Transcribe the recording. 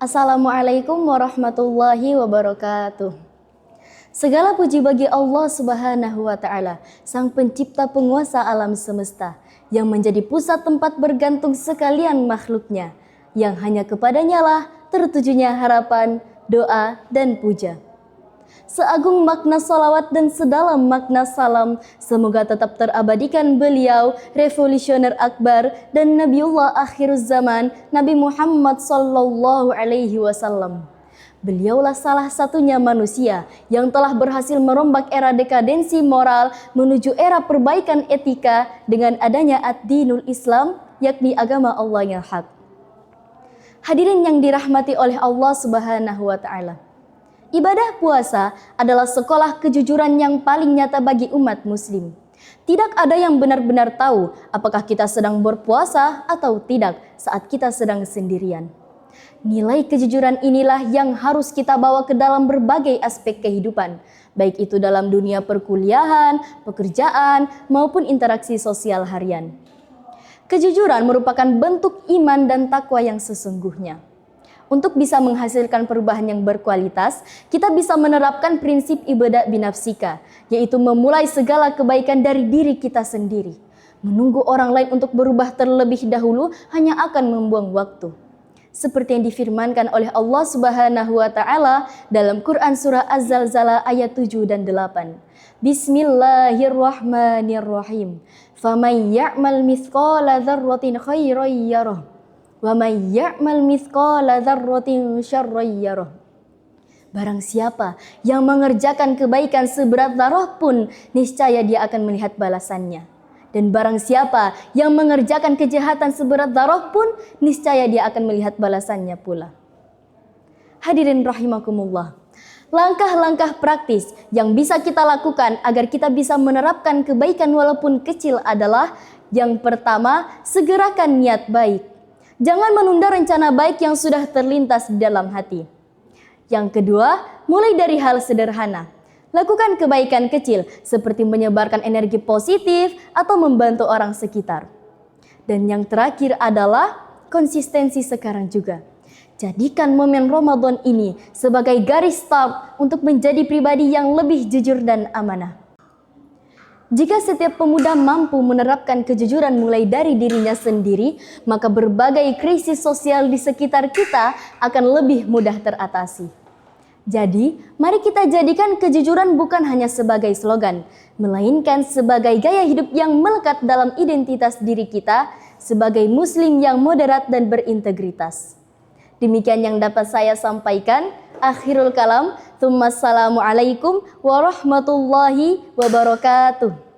Assalamualaikum warahmatullahi wabarakatuh. Segala puji bagi Allah Subhanahu wa Ta'ala, Sang Pencipta Penguasa alam semesta, yang menjadi pusat tempat bergantung sekalian makhluknya, yang hanya kepadanya lah tertujunya harapan, doa, dan puja. Seagung makna salawat dan sedalam makna salam, semoga tetap terabadikan beliau, revolusioner akbar dan Nabiullah akhiruz zaman, Nabi Muhammad sallallahu alaihi wasallam. Beliaulah salah satunya manusia yang telah berhasil merombak era dekadensi moral menuju era perbaikan etika dengan adanya ad-dinul Islam, yakni agama Allah yang hak. Hadirin yang dirahmati oleh Allah Subhanahu wa Ta'ala. Ibadah puasa adalah sekolah kejujuran yang paling nyata bagi umat muslim. Tidak ada yang benar-benar tahu apakah kita sedang berpuasa atau tidak saat kita sedang sendirian. Nilai kejujuran inilah yang harus kita bawa ke dalam berbagai aspek kehidupan, baik itu dalam dunia perkuliahan, pekerjaan, maupun interaksi sosial harian. Kejujuran merupakan bentuk iman dan takwa yang sesungguhnya. Untuk bisa menghasilkan perubahan yang berkualitas, kita bisa menerapkan prinsip ibadah binafsika, yaitu memulai segala kebaikan dari diri kita sendiri. Menunggu orang lain untuk berubah terlebih dahulu hanya akan membuang waktu. Seperti yang difirmankan oleh Allah Subhanahu wa Ta'ala dalam Quran surah Az-Zalzalah ayat 7 dan 8. Bismillahirrahmanirrahim. Faman ya'mal mithqala dzarratin khairan yarah. Wa may ya'mal mithqala dzarratin syarran yarah. Barang siapa yang mengerjakan kebaikan seberat zarah pun, niscaya dia akan melihat balasannya. Dan barang siapa yang mengerjakan kejahatan seberat zarah pun, niscaya dia akan melihat balasannya pula. Hadirin rahimakumullah. Langkah-langkah praktis yang bisa kita lakukan agar kita bisa menerapkan kebaikan walaupun kecil adalah: yang pertama, segerakan niat baik. Jangan menunda rencana baik yang sudah terlintas di dalam hati. Yang kedua, mulai dari hal sederhana. Lakukan kebaikan kecil seperti menyebarkan energi positif atau membantu orang sekitar. Dan yang terakhir adalah konsistensi sekarang juga. Jadikan momen Ramadan ini sebagai garis start untuk menjadi pribadi yang lebih jujur dan amanah. Jika setiap pemuda mampu menerapkan kejujuran mulai dari dirinya sendiri, maka berbagai krisis sosial di sekitar kita akan lebih mudah teratasi. Jadi, mari kita jadikan kejujuran bukan hanya sebagai slogan, melainkan sebagai gaya hidup yang melekat dalam identitas diri kita sebagai muslim yang moderat dan berintegritas. Demikian yang dapat saya sampaikan. Akhirul kalam. Assalamualaikum warahmatullahi wabarakatuh.